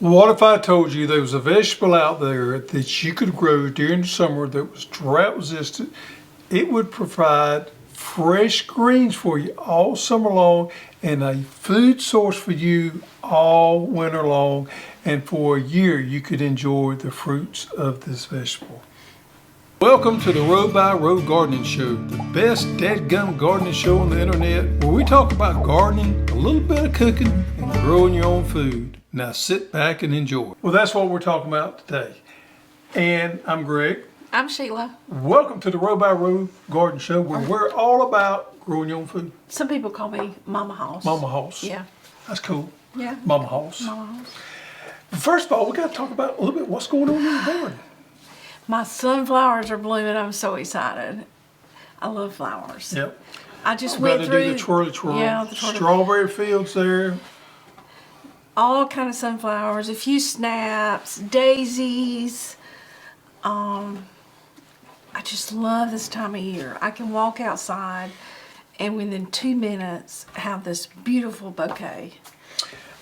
What if I told you there was a vegetable out there that you could grow during the summer that was drought resistant? It would provide fresh greens for you all summer long and a food source for you all winter long. And for a year, you could enjoy the fruits of this vegetable. Welcome to the Row by Row Gardening Show, the best dadgum gardening show on the internet, where we talk about gardening, a little bit of cooking, and growing your own food. Now sit back and enjoy. Well, that's what we're talking about today. And I'm Greg. I'm Sheila. Welcome to the Row by Row Garden Show, where we're all about growing your own food. Some people call me Mama Hoss. Mama Hoss. Yeah. That's cool. Yeah. Mama Hoss. Mama Hoss. First of all, we got to talk about a little bit what's going on in your garden. My sunflowers are blooming. I'm so excited. I love flowers. Yep. I just I'm went about to through do the twirly twirl. Yeah, the twirly. Strawberry fields there. All kind of sunflowers, a few snaps, daisies. I just love this time of year. I can walk outside and within 2 minutes have this beautiful bouquet.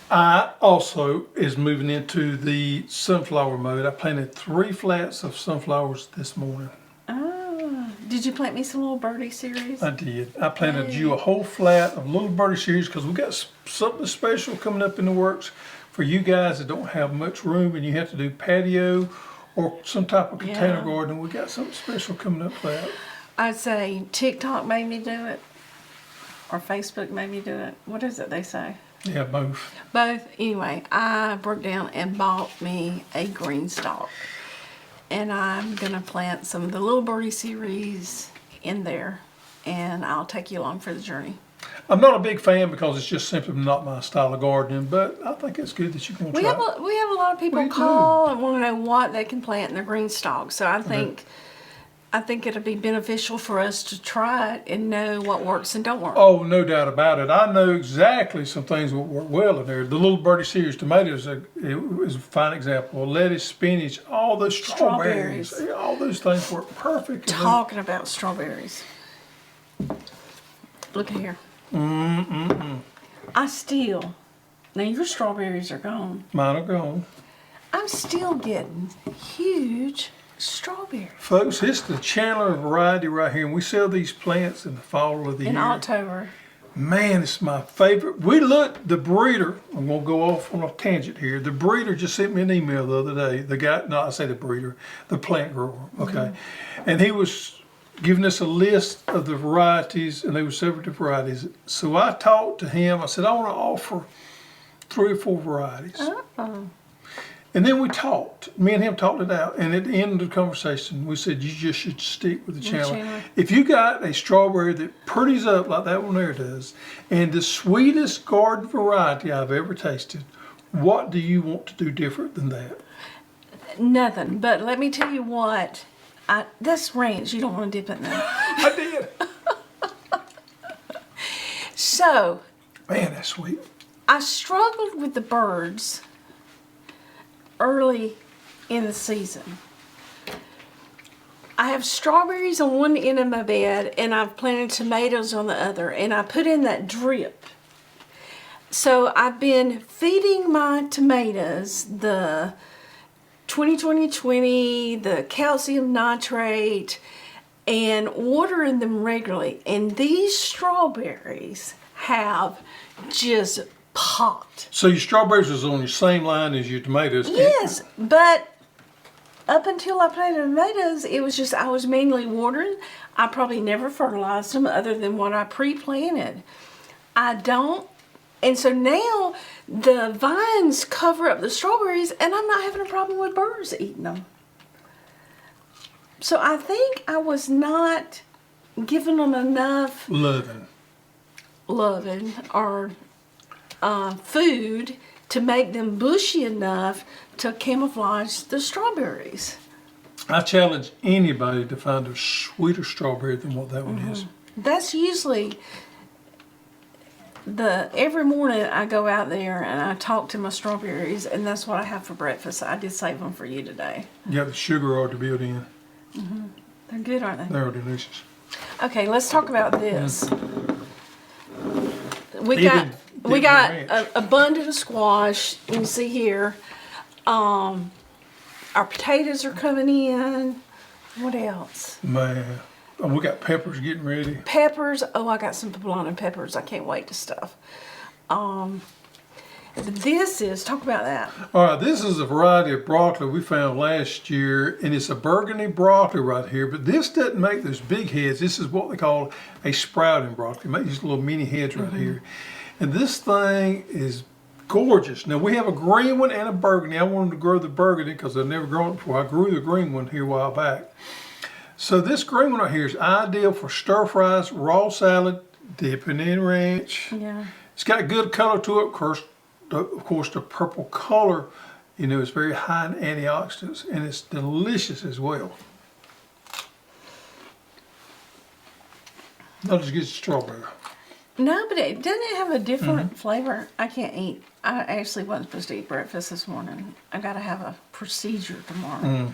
I also is moving into the sunflower mode. I planted 3 flats of sunflowers this morning. Oh, did you plant me some little birdie series? I did. I planted you a whole flat of little birdie series because we got something special coming up in the works for you guys that don't have much room and you have to do patio or some type of container garden. We got something special coming up for that. I'd say TikTok made me do it, or Facebook made me do it. What is it they say? Yeah, both. Both. Anyway, I broke down and bought me a green stalk. And I'm going to plant some of the little birdie series in there. And I'll take you along for the journey. I'm not a big fan because it's just simply not my style of gardening, but I think it's good that you can try it. We have a lot of people call and want to know what they can plant in their green stalk. So I think it'll be beneficial for us to try it and know what works and don't work. Oh, no doubt about it. I know exactly some things that work well in there. The little birdie series tomatoes is a fine example. Lettuce, spinach, all those strawberries. All those things work perfect. Talking about strawberries. Look here. I still, now your strawberries are gone. Mine are gone. I'm still getting huge strawberries. Folks, it's the Chandler variety right here, and we sell these plants in the fall of the year. In October. Man, it's my favorite. The breeder, I'm going to go off on a tangent here. The breeder just sent me an email the other day. The guy, no, I say the breeder, the plant grower, okay? And he was giving us a list of the varieties, and there were several different varieties. So I talked to him. I said, I want to offer 3 or 4 varieties. Uh-oh. And then we talked. Me and him talked it out. And at the end of the conversation, we said, you just should stick with the Chandler. If you got a strawberry that pretties up like that one there does, and the sweetest garden variety I've ever tasted, what do you want to do different than that? Nothing. But let me tell you what. That's ranch. You don't want to dip it in there. I did. So. Man, that's sweet. I struggled with the birds early in the season. I have strawberries on one end of my bed and I've planted tomatoes on the other, and I put in that drip. So I've been feeding my tomatoes the 20-20-20, the calcium nitrate, and watering them regularly. And these strawberries have just popped. So your strawberries is on the same line as your tomatoes? Yes, but up until I planted tomatoes, it was just I was mainly watering. I probably never fertilized them other than what I pre-planted. And so now the vines cover up the strawberries and I'm not having a problem with birds eating them. So I think I was not giving them enough loving or food to make them bushy enough to camouflage the strawberries. I challenge anybody to find a sweeter strawberry than what that one is. That's usually every morning I go out there and I talk to my strawberries, and that's what I have for breakfast. I did save them for you today. You got the sugar or to build in. They're good, aren't they? They're delicious. Okay, let's talk about this. We got an abundant of squash. You can see here. Our potatoes are coming in. What else? Man, oh, we got peppers getting ready. Peppers. Oh, I got some poblano peppers. I can't wait to stuff. This is, talk about that. All right, this is a variety of broccoli we found last year, and it's a Burgundy broccoli right here, but this doesn't make those big heads. This is what they call a sprouting broccoli. Make these little mini heads right here. And this thing is gorgeous. Now, we have a green one and a burgundy. I wanted to grow the burgundy because I've never grown it before. I grew the green one here a while back. So this green one right here is ideal for stir fries, raw salad, dipping in ranch. Yeah. It's got good color to it. Of course, the purple color, you know, is very high in antioxidants, and it's delicious as well. Not as good as strawberry. No, but doesn't it have a different flavor? I can't eat. I actually wasn't supposed to eat breakfast this morning. I got to have a procedure tomorrow.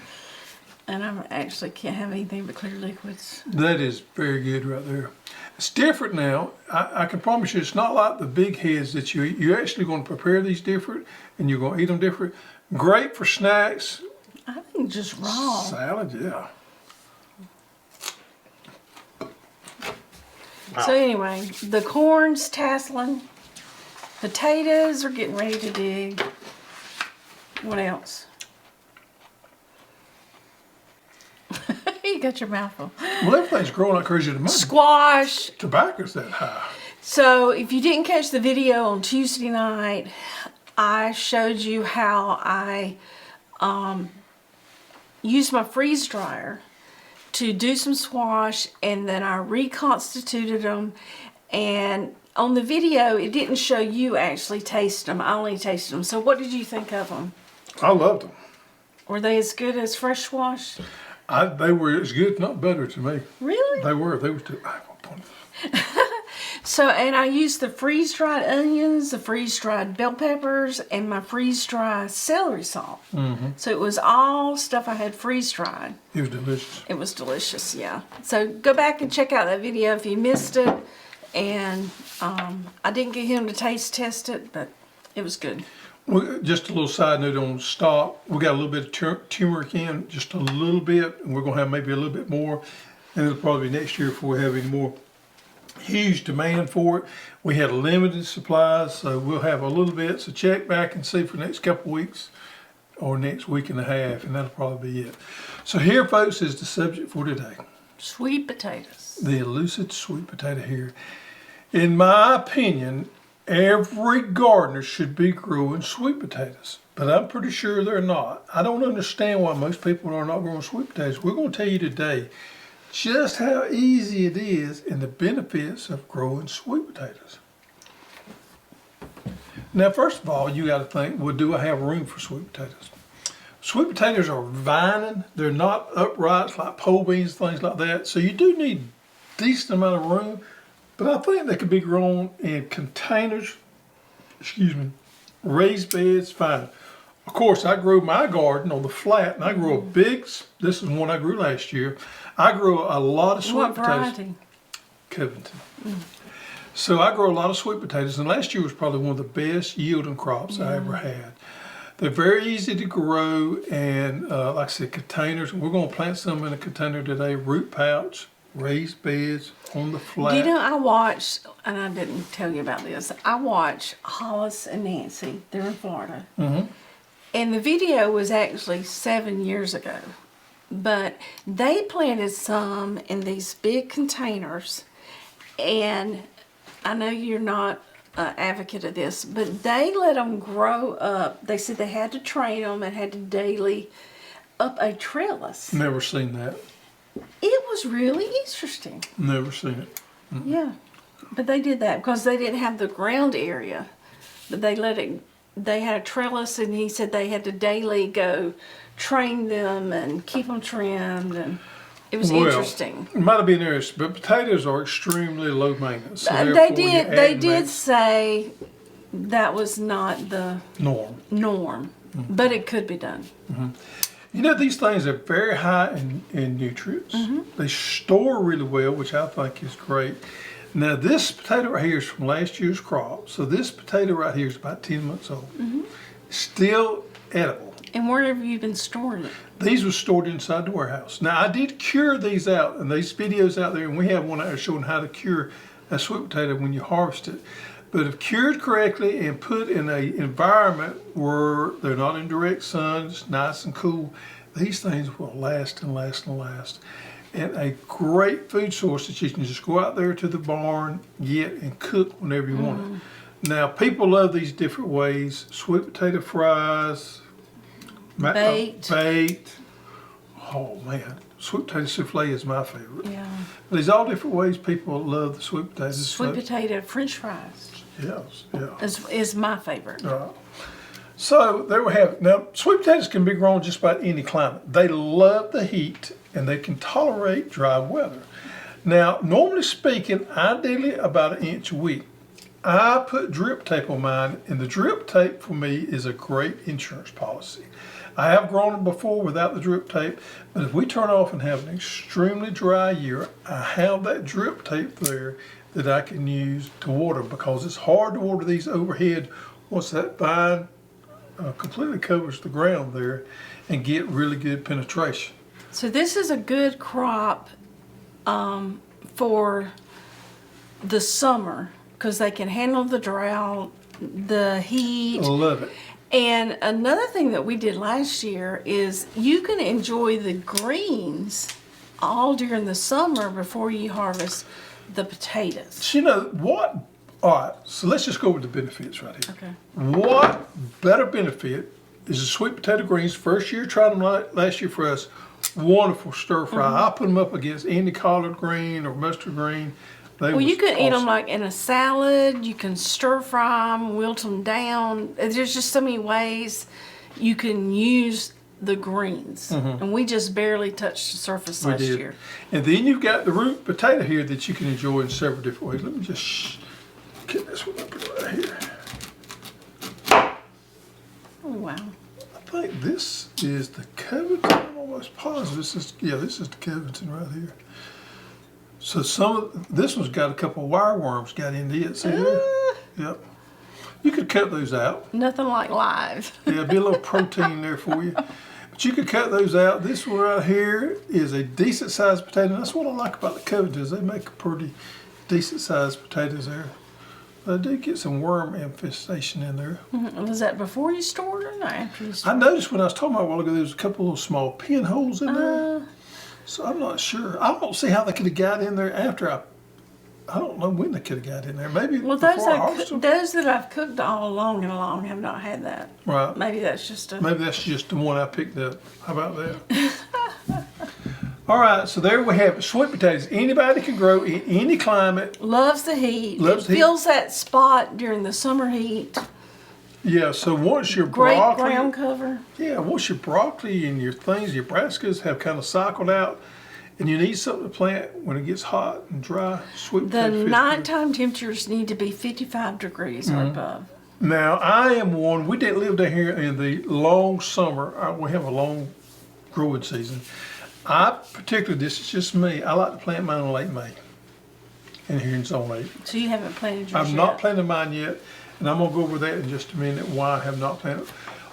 And I actually can't have anything but clear liquids. That is very good right there. It's different now. I can promise you it's not like the big heads that you eat. You're actually going to prepare these different and you're going to eat them different. Great for snacks. I think just raw. Salad, yeah. So anyway, the corn's tasseling. Potatoes are getting ready to dig. What else? You got your mouth full. Well, everything's growing like crazy at the moment. Squash. Tobacco's that high. So if you didn't catch the video on Tuesday night, I showed you how I used my freeze dryer to do some squash, and then I reconstituted them. And on the video, it didn't show you actually taste them. I only tasted them. So what did you think of them? I loved them. Were they as good as fresh squash? They were as good, if not better to me. Really? They were. They were too. So, and I used the freeze-dried onions, the freeze-dried bell peppers, and my freeze-dried celery salt. So it was all stuff I had freeze-dried. It was delicious. It was delicious, yeah. So go back and check out that video if you missed it. And I didn't get him to taste test it, but it was good. Well, just a little side note on stock. We got a little bit of turmeric in, just a little bit, and we're going to have maybe a little bit more. And it'll probably be next year before we have any more. Huge demand for it. We had limited supplies, so we'll have a little bit. So check back and see for the next couple weeks or next week and a half, and that'll probably be it. So here, folks, is the subject for today. Sweet potatoes. The elusive sweet potato here. In my opinion, every gardener should be growing sweet potatoes, but I'm pretty sure they're not. I don't understand why most people are not growing sweet potatoes. We're going to tell you today just how easy it is and the benefits of growing sweet potatoes. Now, first of all, you got to think, well, do I have room for sweet potatoes? Sweet potatoes are vining. They're not uprights like pole beans, things like that. So you do need a decent amount of room, but I think they could be grown in containers, raised beds, fine. Of course, I grew my garden on the flat, and I grew a big, this is one I grew last year. I grew a lot of sweet potatoes. What variety? Covington. So I grew a lot of sweet potatoes, and last year was probably one of the best yielding crops I ever had. They're very easy to grow, and like I said, containers. We're going to plant some in a container today, root pouch, raised beds on the flat. You know, I watched, and I didn't tell you about this, I watched Hollis and Nancy. They're in Florida. And the video was actually 7 years ago. But they planted some in these big containers, and I know you're not an advocate of this, but they let them grow up. They said they had to train them and had to daily up a trellis. Never seen that. It was really interesting. Never seen it. Yeah, but they did that because they didn't have the ground area, but they let it. They had a trellis, and he said they had to daily go train them and keep them trimmed, and it was interesting. It might have been interesting, but potatoes are extremely low maintenance. So they did say that was not the norm, but it could be done. You know, these things are very high in nutrients. They store really well, which I think is great. Now, this potato right here is from last year's crop. So this potato right here is about 10 months old. Still edible. And where have you been storing it? These were stored inside the warehouse. Now, I did cure these out, and these videos out there, and we have one out there showing how to cure a sweet potato when you harvest it. But if cured correctly and put in an environment where they're not in direct sun, it's nice and cool, these things will last and last and last. And a great food source that you can just go out there to the barn, get, and cook whenever you want it. Now, people love these different ways. Sweet potato fries, baked. Oh man, sweet potato souffle is my favorite. Yeah. There's all different ways people love the sweet potatoes. Sweet potato French fries Yes, yeah. is my favorite. So there we have it. Now, sweet potatoes can be grown just about any climate. They love the heat and they can tolerate dry weather. Now, normally speaking, ideally about 1 inch a week. I put drip tape on mine, and the drip tape for me is a great insurance policy. I have grown them before without the drip tape, but if we turn off and have an extremely dry year, I have that drip tape there that I can use to water, because it's hard to water these overhead once that vine completely covers the ground there and get really good penetration. So this is a good crop for the summer because they can handle the drought, the heat. I love it. And another thing that we did last year is you can enjoy the greens all during the summer before you harvest the potatoes. You know what? All right, so let's just go with the benefits right here. Okay. What better benefit is the sweet potato greens? First year, tried them last year for us. Wonderful stir fry. I put them up against any collard green or mustard green. Well, you could eat them like in a salad. You can stir fry them, wilt them down. There's just so many ways you can use the greens. And we just barely touched the surface last year. And then you've got the root potato here that you can enjoy in several different ways. Let me just get this one up right here. Oh, wow. I think this is the Covington. I'm almost positive. This is the Covington right here. So this one's got a couple of wireworms got into it. See there? Yep. You could cut those out. Nothing like live. Yeah, be a little protein there for you. But you could cut those out. This one right here is a decent sized potato. That's what I like about the Covingtons. They make a pretty decent sized potatoes there. But I did get some worm infestation in there. Was that before you stored it or after you stored I noticed when I was talking about it a while ago, there was a couple of little small pinholes in there. So I'm not sure. I don't see how they could have got in there after I don't know when they could have got in there. Maybe Well, before I harvested them. those that I've cooked all along and along have not had that. Right. Maybe that's just a... Maybe that's just the one I picked up. How about that? All right, so there we have it. Sweet potatoes. Anybody can grow in any climate. Loves the heat. Loves it the heat. fills that spot during the summer heat. Yeah, so once your Great broccoli... ground cover. Yeah, once your broccoli and your things, your brassicas have kind of cycled out, and you need something to plant when it gets hot and dry, sweet The potato fits nighttime temperatures need to be 55 degrees or above. Now, I am one, we didn't live down here in the long summer. We have a long growing season. This is just me, I like to plant mine in late May, in here in Zone 8. So you haven't planted yours I've yet? not planted mine yet, and I'm going to go over that in just a minute, why I have not planted.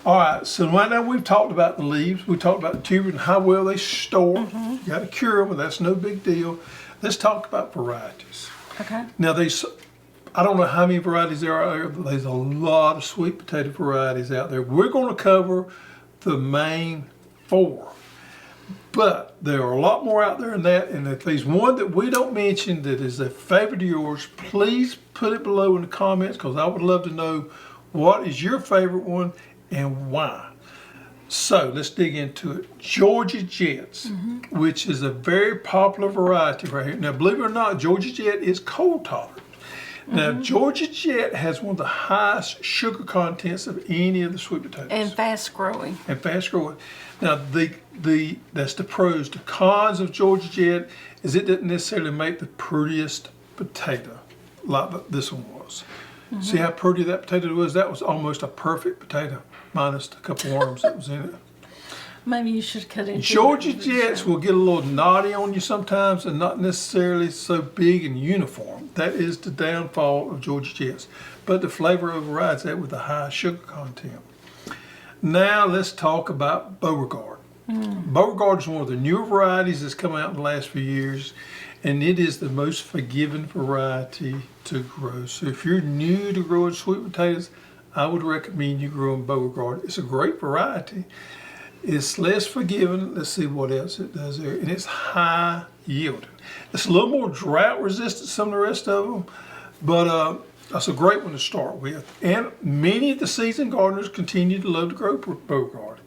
All right, so right now we've talked about the leaves, we talked about the tubers and how well they store. You got to cure them, but that's no big deal. Let's talk about varieties. Okay. Now, I don't know how many varieties there are out there, but there's a lot of sweet potato varieties out there. We're going to cover the main 4. But there are a lot more out there than that, and if there's one that we don't mention that is a favorite of yours, please put it below in the comments, because I would love to know what is your favorite one and why. So let's dig into it. Georgia Jets, which is a very popular variety right here. Now, believe it or not, Georgia Jet is cold tolerant. Now, Georgia Jet has one of the highest sugar contents of any of the sweet potatoes. And fast growing. Now, that's the pros. The cons of Georgia Jet is it doesn't necessarily make the prettiest potato like this one was. See how pretty that potato was? That was almost a perfect potato, minus a couple worms that was in it. Maybe you should cut it. Georgia Jets will get a little knotty on you sometimes and not necessarily so big and uniform. That is the downfall of Georgia Jets. But the flavor overrides that with a high sugar content. Now let's talk about Beauregard. Beauregard is one of the newer varieties that's come out in the last few years, and it is the most forgiving variety to grow. So if you're new to growing sweet potatoes, I would recommend you growing Beauregard. It's a great variety. It's less forgiving. Let's see what else it does there. And it's high yielding. It's a little more drought resistant than some of the rest of them, but that's a great one to start with. And many of the seasoned gardeners continue to love to grow Beauregard.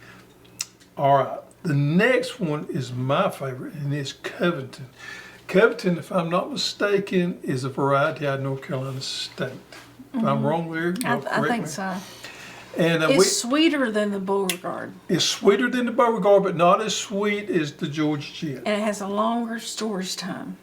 All right, the next one is my favorite, and it's Covington. Covington, if I'm not mistaken, is a variety out of North Carolina State. If I'm wrong there, I think so. And It's sweeter than the Beauregard. It's sweeter than the Beauregard, but not as sweet as the Georgia Jet. And it has a longer storage time.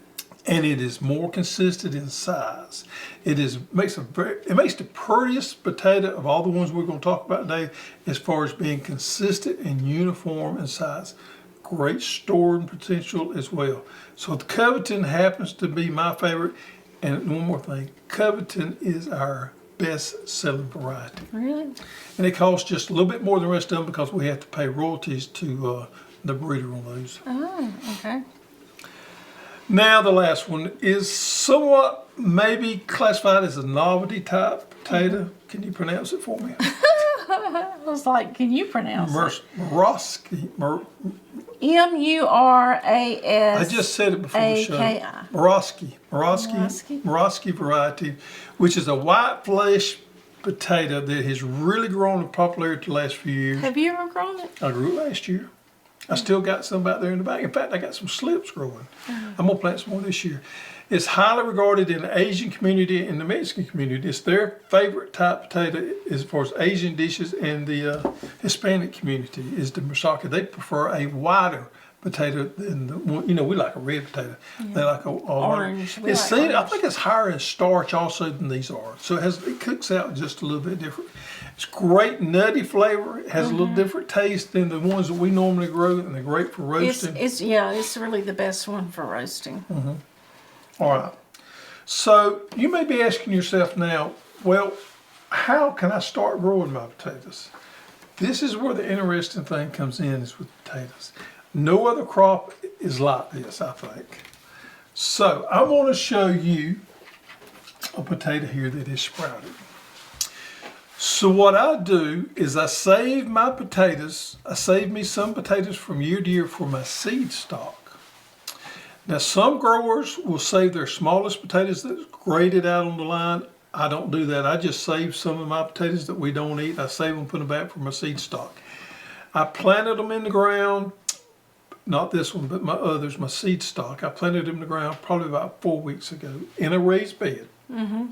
And it is more consistent in size. It makes the prettiest potato of all the ones we're going to talk about today, as far as being consistent and uniform in size. Great storing potential as well. So the Covington happens to be my favorite. And one more thing, Covington is our best selling variety. Really? And it costs just a little bit more than the rest of them because we have to pay royalties to the breeder on those. Oh, okay. Now the last one is somewhat maybe classified as a novelty type potato. Can you pronounce it for me? I was like, can you pronounce it? Morosky. M-U-R-A-S. I just said it before the show. A-K-I. Morosky variety, which is a white flesh potato that has really grown in popularity the last few years. Have you ever grown it? I grew it last year. I still got some out there in the back. In fact, I got some slips growing. I'm gonna plant some more this year. It's highly regarded in the Asian community and the Mexican community. It's their favorite type potato as far as Asian dishes, and the Hispanic community is the Morosky. They prefer a whiter potato than the one, we like a red potato. Yeah. They like a orange. It's like orange. I think it's higher in starch also than these are. So it cooks out just a little bit different. It's great nutty flavor. It has a little different taste than the ones that we normally grow, and they're great for roasting. It's really the best one for roasting. All right. So you may be asking yourself now, well, how can I start growing my potatoes? This is where the interesting thing comes in, is with potatoes. No other crop is like this, I think. So I want to show you a potato here that is sprouted. So what I do is I save my potatoes. I save me some potatoes from year to year for my seed stock. Now some growers will save their smallest potatoes that's graded out on the line. I don't do that. I just save some of my potatoes that we don't eat. I save them, put them back for my seed stock. I planted them in the ground. Not this one, but my others, my seed stock. I planted them in the ground probably about 4 weeks ago in a raised bed.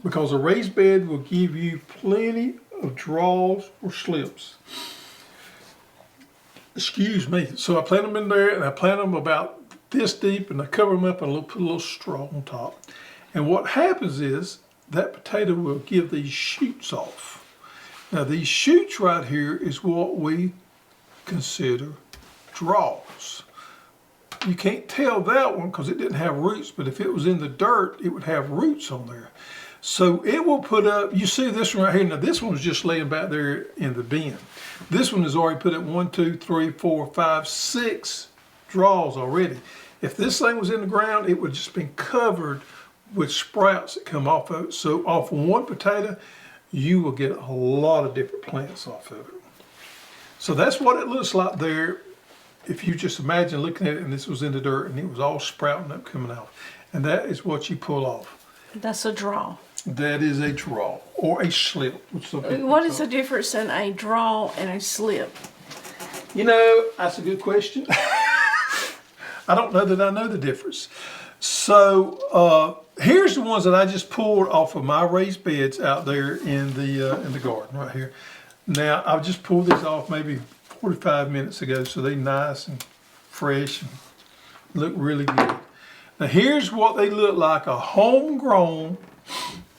Because a raised bed will give you plenty of draws or slips. Excuse me. So I plant them in there, and I plant them about this deep, and I cover them up and put a little straw on top. And what happens is that potato will give these shoots off. Now these shoots right here is what we consider draws. You can't tell that one because it didn't have roots, but if it was in the dirt, it would have roots on there. So it will put up, you see this one right here. Now this one was just laying back there in the bin. This one has already put up 1, 2, 3, 4, 5, 6 draws already. If this thing was in the ground, it would have just been covered with sprouts that come off of it. So off of one potato, you will get a lot of different plants off of it. So that's what it looks like there. If you just imagine looking at it and this was in the dirt and it was all sprouting up, coming out. And that is what you pull off. That's a draw. That is a draw or a slip. What is the difference in a draw and a slip? That's a good question. I don't know that I know the difference. So here's the ones that I just pulled off of my raised beds out there in the garden right here. Now I've just pulled these off maybe 45 minutes ago, so they're nice and fresh and look really good. Now here's what they look like a homegrown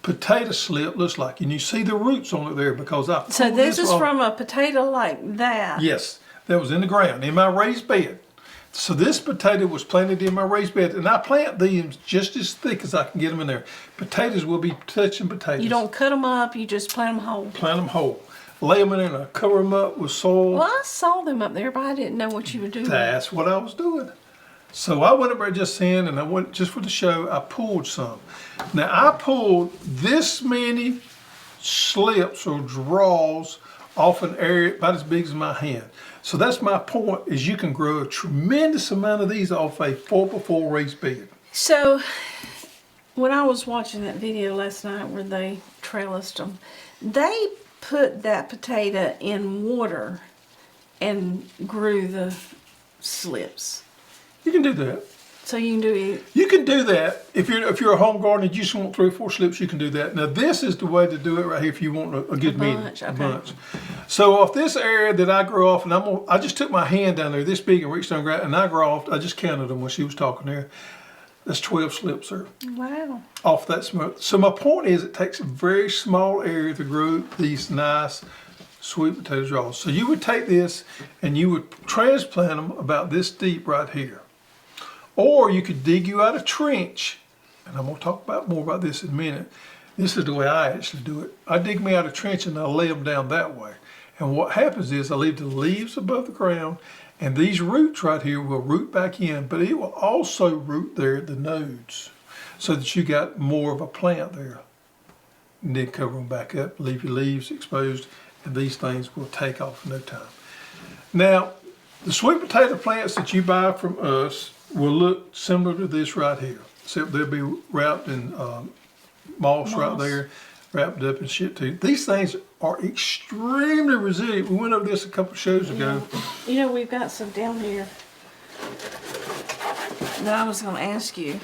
potato slip looks like, and you see the roots on it there because I pulled So this this is off. from a potato like that. Yes, that was in the ground in my raised bed. So this potato was planted in my raised bed, and I plant these just as thick as I can get them in there. Potatoes will be touching potatoes. You don't cut them up, you just plant them whole. Plant them whole. lay them in there and I cover them up with soil. Well, I saw them up there, but I didn't know what you were doing. That's what I was doing. So I went up there just then, and I went just for the show. I pulled some. Now I pulled this many slips or draws off an area about as big as my hand. So that's my point: is you can grow a tremendous amount of these off a 4x4 raised bed. So when I was watching that video last night where they trellised them, they put that potato in water and grew the slips. You can do that. So you can do it. You can do that if you're a home gardener. You just want 3 or 4 slips. You can do that. Now this is the way to do it right here. If you want a good bunch, medium, okay. a bunch. So off this area that I grow off, and I just took my hand down there this big and reached down and I grow off. I just counted them when she was talking there. That's 12 slips there. Wow. Off that smoke. So my point is, it takes a very small area to grow these nice sweet potato draws. So you would take this and you would transplant them about this deep right here. Or you could dig you out a trench, and I'm going to talk more about this in a minute. This is the way I actually do it. I dig me out a trench and I lay them down that way. And what happens is I leave the leaves above the ground, and these roots right here will root back in, but it will also root there at the nodes so that you got more of a plant there. And then cover them back up, leave your leaves exposed, and these things will take off in no time. Now, the sweet potato plants that you buy from us will look similar to this right here, except they'll be wrapped in moss right there, wrapped up in shit too. These things are extremely resilient. We went over this a couple of shows ago. You know, we've got some down here that I was going to ask you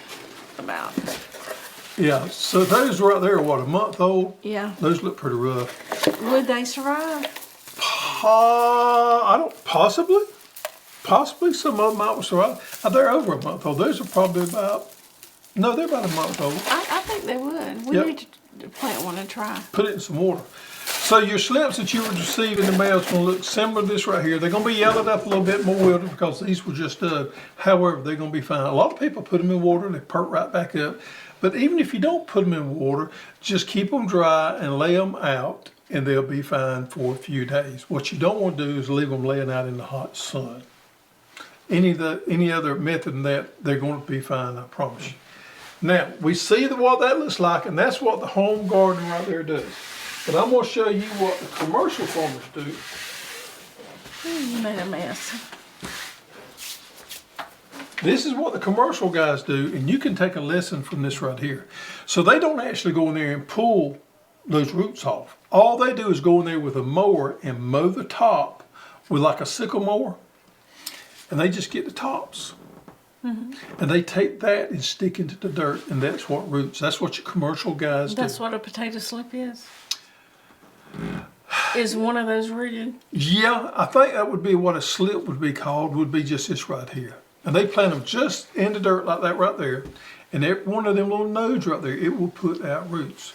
about. Yeah, so those right there are what, a month old? Yeah. Those look pretty rough. Would they survive? I don't, possibly some of them might survive. They're over a month old. Those are probably they're about a month old. I think they would. We Yep. need to plant one and try. Put it in some water. So your slips that you would receive in the mail is going to look similar to this right here. They're going to be yellowed up a little bit more wilted because these were just dug. However, they're going to be fine. A lot of people put them in water and they perk right back up. But even if you don't put them in water, just keep them dry and lay them out and they'll be fine for a few days. What you don't want to do is leave them laying out in the hot sun. Any other method than that, they're going to be fine, I promise you. Now, we see what that looks like, and that's what the home garden right there does. But I'm going to show you what the commercial farmers do. You made a mess. This is what the commercial guys do, and you can take a lesson from this right here. So they don't actually go in there and pull those roots off. All they do is go in there with a mower and mow the top with like a sickle mower, and they just get the tops. Mm-hmm. And they take that and stick into the dirt, and that's what roots. That's what your commercial guys do. That's what a potato slip is? Is one of those rooted? Yeah, I think that would be what a slip would be called, would be just this right here. And they plant them just in the dirt like that right there. And every one of them little nodes right there, it will put out roots.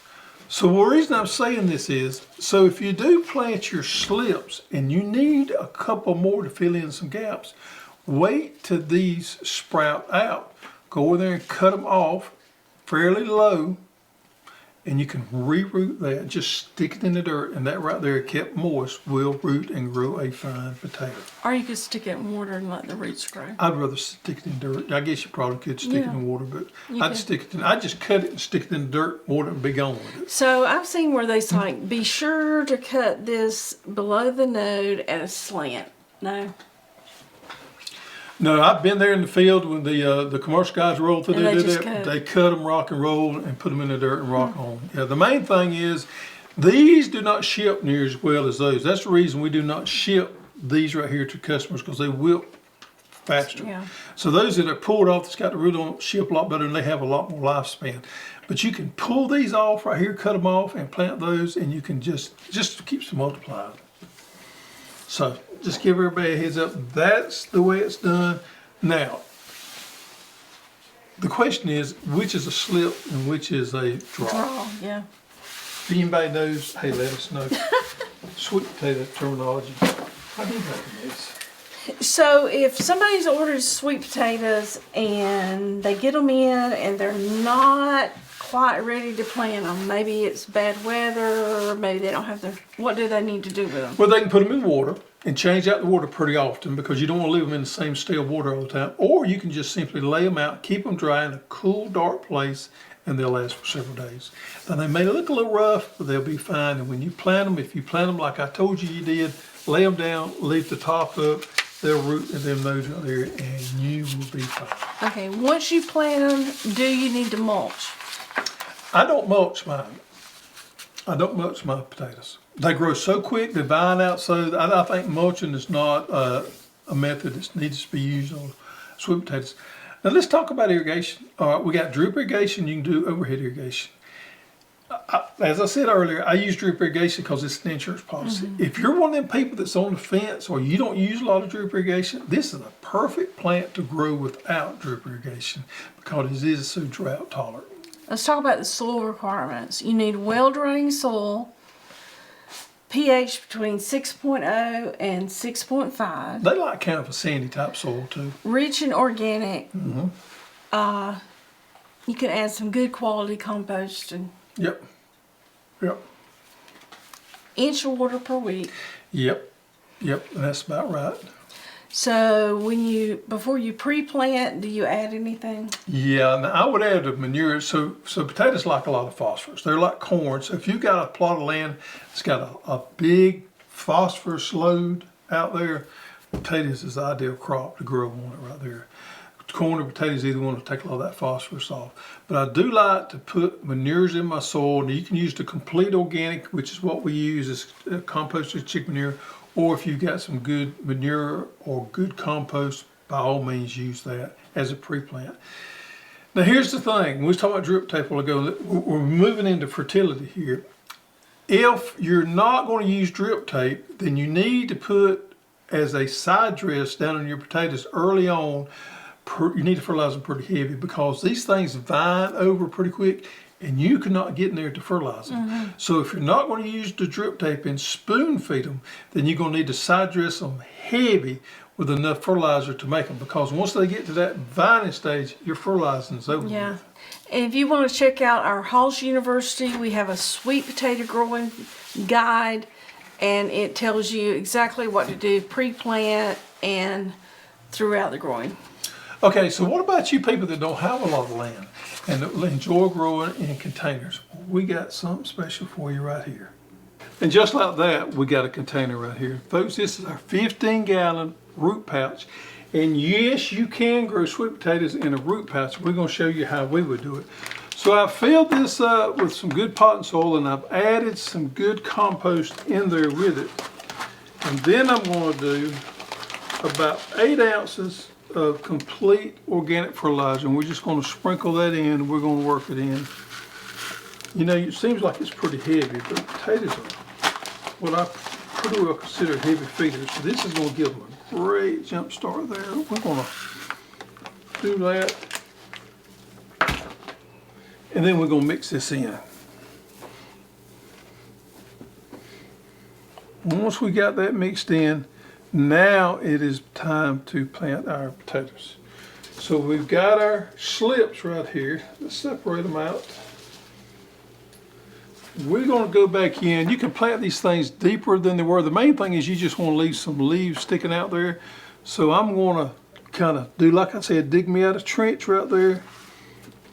So the reason I'm saying this is, so if you do plant your slips and you need a couple more to fill in some gaps, wait till these sprout out. Go in there and cut them off fairly low, and you can reroot that. Just stick it in the dirt, and that right there, kept moist, will root and grow a fine potato. Or you could stick it in water and let the roots grow. I'd rather stick it in dirt. I guess you probably could stick it in water, but I'd just cut it and stick it in the dirt, water, and be gone with it. So I've seen where they say, like, be sure to cut this below the node at a slant. No? No, I've been there in the field when the commercial guys roll through. And They they do just that. cut. They cut them, rock and roll, and put them in the dirt and rock on. Yeah, the main thing is these do not ship near as well as those. That's the reason we do not ship these right here to customers, because they wilt faster. Yeah. So those that are pulled off, that's got the root on, ship a lot better, and they have a lot more lifespan. But you can pull these off right here, cut them off, and plant those, and you can just keeps them multiplying. So just give everybody a heads up. That's the way it's done. Now, the question is, which is a slip and which is a draw? Draw, yeah. If anybody knows, hey, let us know. Sweet potato terminology. I do this. So if somebody's ordered sweet potatoes and they get them in and they're not quite ready to plant them. Maybe it's bad weather, or maybe they don't have their, what do they need to do with them? Well, they can put them in water and change out the water pretty often because you don't want to leave them in the same stale water all the time. Or you can just simply lay them out, keep them dry in a cool, dark place, and they'll last for several days. Now, they may look a little rough, but they'll be fine. And when you plant them, if you plant them like I told you did, lay them down, leave the top up, they'll root in them nodes out there, and you will be fine. Okay, once you plant them, do you need to mulch? I don't mulch mine. I don't mulch my potatoes. They grow so quick, they vine out, so I think mulching is not a method that needs to be used on sweet potatoes. Now let's talk about irrigation. All right, we got drip irrigation, you can do overhead irrigation. As I said earlier, I use drip irrigation because it's an insurance policy. If you're one of them people that's on the fence or you don't use a lot of drip irrigation, this is a perfect plant to grow without drip irrigation because it is so drought tolerant. Let's talk about the soil requirements. You need well-draining soil, pH between 6.0 and 6.5. They like kind of a sandy type soil too. Rich and organic. You can add some good quality compost and Yep. Yep. inch of water per week. Yep. Yep. That's about right. So before you pre-plant, do you add anything? Yeah, now I would add the manure. So potatoes like a lot of phosphorus. They're like corn. So if you've got a plot of land that's got a big phosphorus load out there, potatoes is the ideal crop to grow on it right there. Corn or potatoes, either one will take a lot of that phosphorus off. But I do like to put manures in my soil. Now you can use the complete organic, which is what we use, is composted chicken manure. Or if you've got some good manure or good compost, by all means use that as a pre-plant. Now here's the thing, we was talking about drip tape a while ago, we're moving into fertility here. If you're not going to use drip tape, then you need to put as a side dress down on your potatoes early on, you need to fertilize them pretty heavy because these things vine over pretty quick and you cannot get in there to fertilize them. So if you're not going to use the drip tape and spoon feed them, then you're going to need to side dress them heavy with enough fertilizer to make them, because once they get to that vining stage, your fertilizing is over. Yeah. And if you want to check out our Hoss University, we have a sweet potato growing guide, and it tells you exactly what to do pre-plant and throughout the growing. Okay, so what about you people that don't have a lot of land and that enjoy growing in containers? We got something special for you right here. And just like that, we got a container right here. Folks, this is our 15-gallon root pouch. And yes, you can grow sweet potatoes in a root pouch. We're going to show you how we would do it. So I filled this up with some good potting soil, and I've added some good compost in there with it. And then I'm going to do about 8 ounces of complete organic fertilizer, and we're just going to sprinkle that in, and we're going to work it in. You know, it seems like it's pretty heavy, but potatoes are what I pretty well consider heavy feeders. So this is going to give them a great jump start there. We're going to do that, and then we're going to mix this in. Once we got that mixed in, now it is time to plant our potatoes. So we've got our slips right here. Let's separate them out. We're going to go back in. You can plant these things deeper than they were. The main thing is you just want to leave some leaves sticking out there. So I'm going to kind of do, like I said, dig me out a trench right there.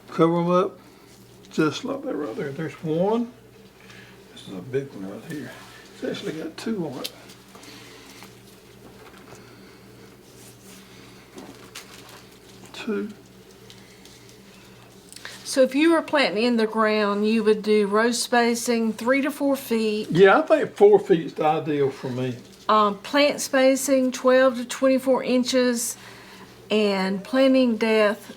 Cover them up just like that right there. There's one. This is a big one right here. It's actually got 2 on it. So if you were planting in the ground, you would do row spacing 3 to 4 feet. Yeah, I think 4 feet is the ideal for me. Plant spacing 12 to 24 inches, and planting depth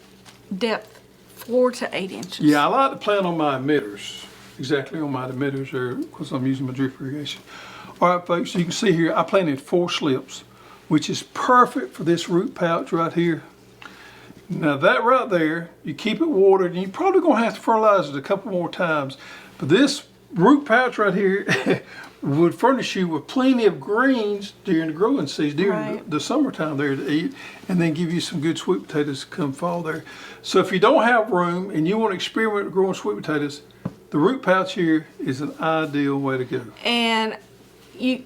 4 to 8 inches. Yeah, I like to plant on my emitters, exactly on my emitters there, because I'm using my drip irrigation. All right, folks, so you can see here, I planted 4 slips, which is perfect for this root pouch right here. Now that right there, you keep it watered, and you're probably gonna have to fertilize it a couple more times. But this root pouch right here would furnish you with plenty of greens during the growing season, during Right. the summertime there to eat, and then give you some good sweet potatoes come fall there. So if you don't have room and you want to experiment with growing sweet potatoes, the root pouch here is an ideal way to go. And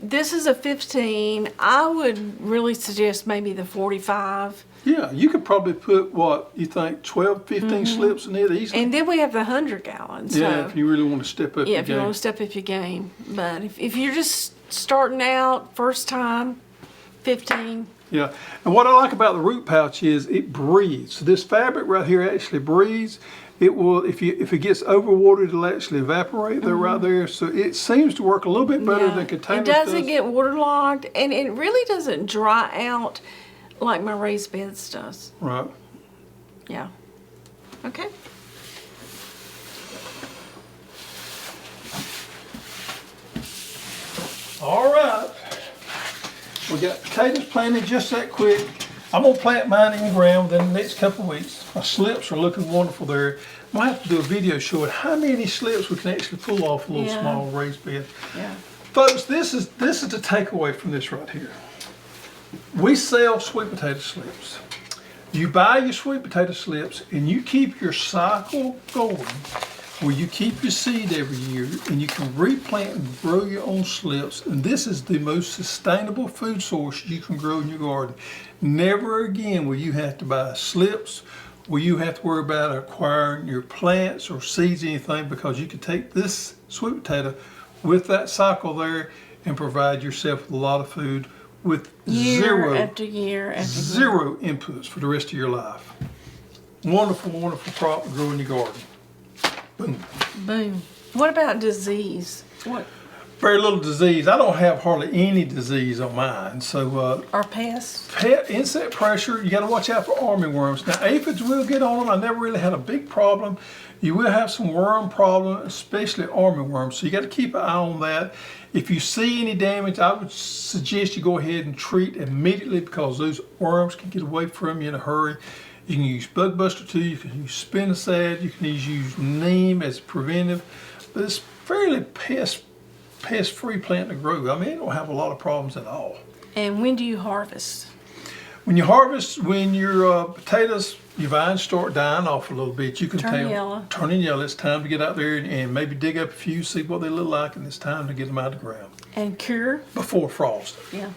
this is a 15. I would really suggest maybe the 45. Yeah, you could probably put, what, you think 12, 15 slips in it easily? And then we have the 100 gallons. Yeah, So, if you really want to step up yeah, your if you game. want to step up your game. But if you're just starting out, first time, 15. Yeah, and what I like about the root pouch is it breathes. So this fabric right here actually breathes. It will, if it gets overwatered, it'll actually evaporate there right there. So it seems to work a little bit better than containers. It doesn't get waterlogged, and it really doesn't dry out like my raised beds does. Right. Yeah. Okay. All right. We got potatoes planted just that quick. I'm gonna plant mine in the ground within the next couple of weeks. My slips are looking wonderful there. I'm gonna have to do a video showing how many slips we can actually pull off a little Yeah. small raised bed. Yeah. Folks, this is the takeaway from this right here. We sell sweet potato slips. You buy your sweet potato slips and you keep your cycle going where you keep your seed every year and you can replant and grow your own slips. And this is the most sustainable food source you can grow in your garden. Never again will you have to buy slips, will you have to worry about acquiring your plants or seeds, anything, because you can take this sweet potato with that cycle there and provide yourself with a lot of food with Year after year after year. zero inputs for the rest of your life. Wonderful, wonderful crop to grow in your garden. Boom. Boom. What about disease? What Very little disease. I don't have hardly any disease on mine. So are pests? pet insect pressure, you got to watch out for armyworms. Now aphids will get on them. I never really had a big problem. You will have some worm problem, especially armyworms. So you got to keep an eye on that. If you see any damage, I would suggest you go ahead and treat immediately because those worms can get away from you in a hurry. You can use Bug Buster 2, you can use spinosad, you can use neem as preventive. But it's fairly pest-free plant to grow. I mean, it don't have a lot of problems at all. And when do you harvest? When you harvest, when your potatoes, your vines start dying off a little bit, you can Turning tell. yellow. Turning yellow. It's time to get out there and maybe dig up a few, see what they look like, and it's time to get them out of the ground. And cure? Before frost. Yeah.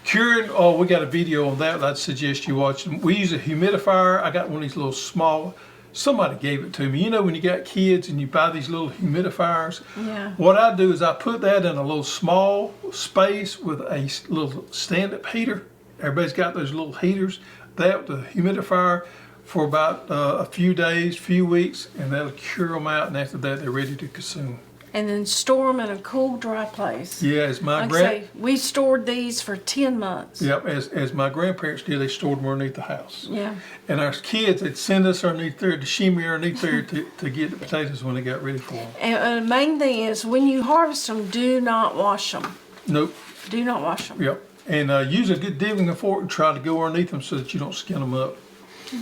Curing, we got a video on that I'd suggest you watch. We use a humidifier. I got one of these little small, somebody gave it to me. You know when you got kids and you buy these little humidifiers? Yeah. What I do is I put that in a little small space with a little stand-up heater. Everybody's got those little heaters. That, the humidifier, for about a few days, few weeks, and that'll cure them out, and after that they're ready to consume. And then store them in a cool, dry place. Yeah, as my Like I say, we stored these for 10 months. Yep, as my grandparents did, they stored them underneath the house. Yeah. And our kids, they'd send us underneath there to shimmy underneath there to get the potatoes when they got ready for them. And the main thing is, when you harvest them, do not wash them. Nope. Do not wash them. Yep. And use a good dibbing fork and try to go underneath them so that you don't skin them up.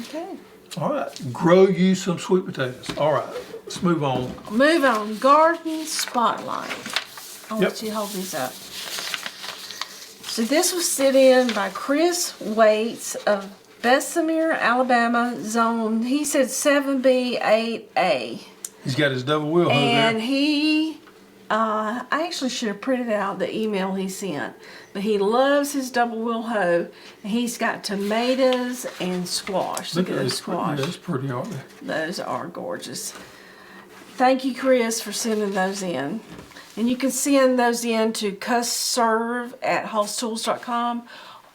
Okay. All right. Grow you some sweet potatoes. All right. Let's move on. Move on. Garden Spotlight. I'll Yep. let you hold these up. So this was sent in by Chris Waits of Bessemer, Alabama, zone. He said 7B8A. He's got his double wheel hoe And there. he, I actually should have printed out the email he sent, but he loves his double wheel hoe. And he's got tomatoes and squash. Look at those squash. That's pretty, aren't they? Those are gorgeous. Thank you, Chris, for sending those in. And you can send those in to custserve@hosstools.com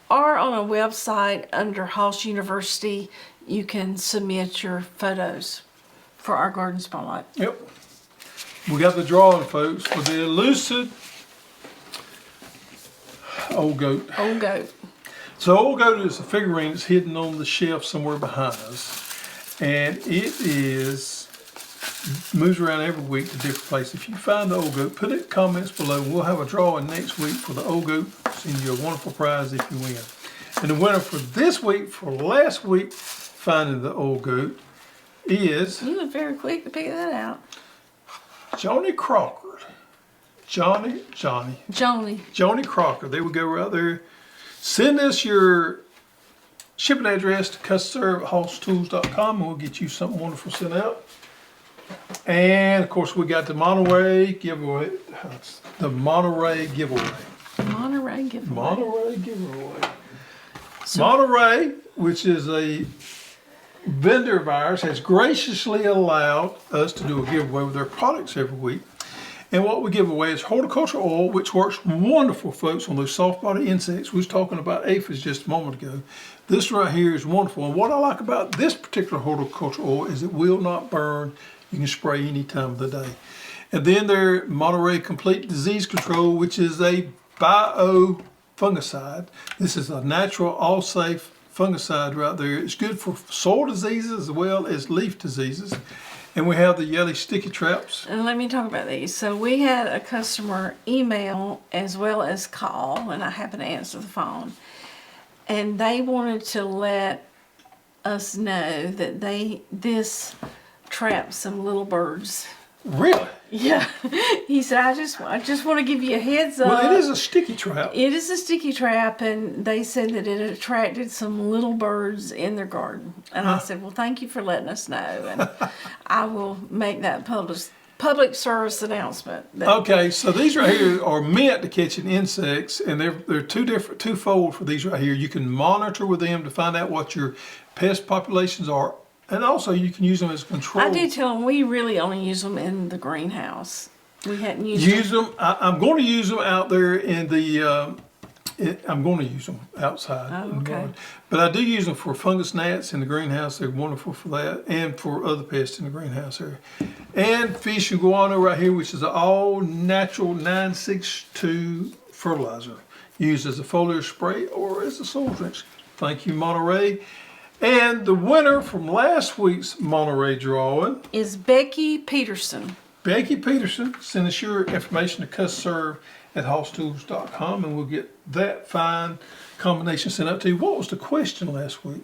or on a website under Hoss University. You can submit your photos for our Garden Spotlight. Yep. We got the drawing, folks, for the elusive old goat. Old goat. So old goat is a figurine that's hidden on the shelf somewhere behind us. And it moves around every week to different places. If you find the old goat, put it in the comments below. We'll have a drawing next week for the old goat. Send you a wonderful prize if you win. And the winner for this week, for last week, finding the old goat, is You were very quick to pick that out. Johnny Crawford. Johnny Crocker. There we go, right there. Send us your shipping address to custserve@hosstools.com and we'll get you something wonderful sent out. And of course, we got the Monterey giveaway. The Monterey giveaway. Monterey giveaway. Monterey, which is a vendor of ours, has graciously allowed us to do a giveaway with their products every week. And what we give away is horticultural oil, which works wonderful, folks, on those soft body insects. We was talking about aphids just a moment ago. This right here is wonderful. And what I like about this particular horticultural oil is it will not burn. You can spray any time of the day. And then their Monterey Complete Disease Control, which is a biofungicide. This is a natural, all-safe fungicide right there. It's good for soil diseases as well as leaf diseases. And we have the yellow sticky traps. And let me talk about these. So we had a customer email as well as call, and I happened to answer the phone. And they wanted to let us know that this traps some little birds. Really? Yeah. He said, I just want to give you a heads up. Well, it is a sticky trap. It is a sticky trap, and they said that it attracted some little birds in their garden. And I said, well, thank you for letting us know, and I will make that public service announcement. Okay, so these right here are meant to catching insects, and they're twofold for these right here. You can monitor with them to find out what your pest populations are, and also you can use them as control. I did tell them we really only use them in the greenhouse. We hadn't used them. I'm going to use them out there in the. I'm going to use them outside. Oh, okay. But I do use them for fungus gnats in the greenhouse. They're wonderful for that, and for other pests in the greenhouse area. And fish and guano right here, which is an all natural 962 fertilizer, used as a foliar spray or as a soil drench. Thank you, Monterey. And the winner from last week's Monterey drawing is Becky Peterson. Becky Peterson. Send us your information to custserve@hosstools.com and we'll get that fine combination sent out to you. What was the question last week?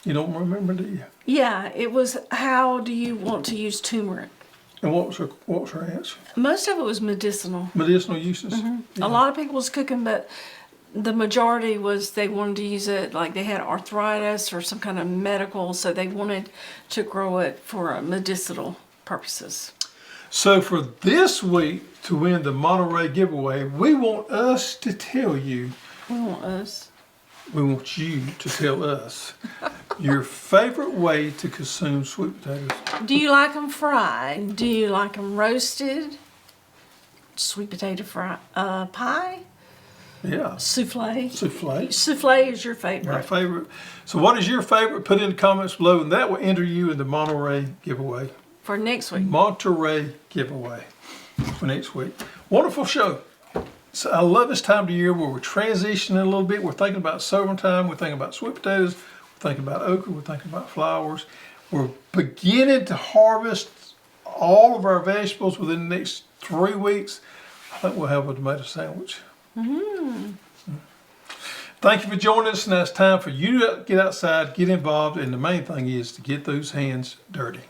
You don't remember, do you? Yeah, it was how do you want to use turmeric? And what was her answer? Most of it was medicinal. Medicinal uses. A lot of people was cooking, but the majority was they wanted to use it like they had arthritis or some kind of medical, so they wanted to grow it for medicinal purposes. So for this week to win the Monterey giveaway, we want us to tell you. We want you to tell us your favorite way to consume sweet potatoes. Do you like them fried? Do you like them roasted? Sweet potato pie? Yeah. Souffle. Souffle. Souffle is your favorite. My favorite. So what is your favorite? Put it in the comments below, and that will enter you in the Monterey giveaway. For next week. Monterey giveaway for next week. Wonderful show. So I love this time of the year where we're transitioning a little bit. We're thinking about summertime. We're thinking about sweet potatoes. We're thinking about okra. We're thinking about flowers. We're beginning to harvest all of our vegetables within the next 3 weeks. I think we'll have a tomato sandwich. Thank you for joining us. Now it's time for you to get outside, get involved, and the main thing is to get those hands dirty.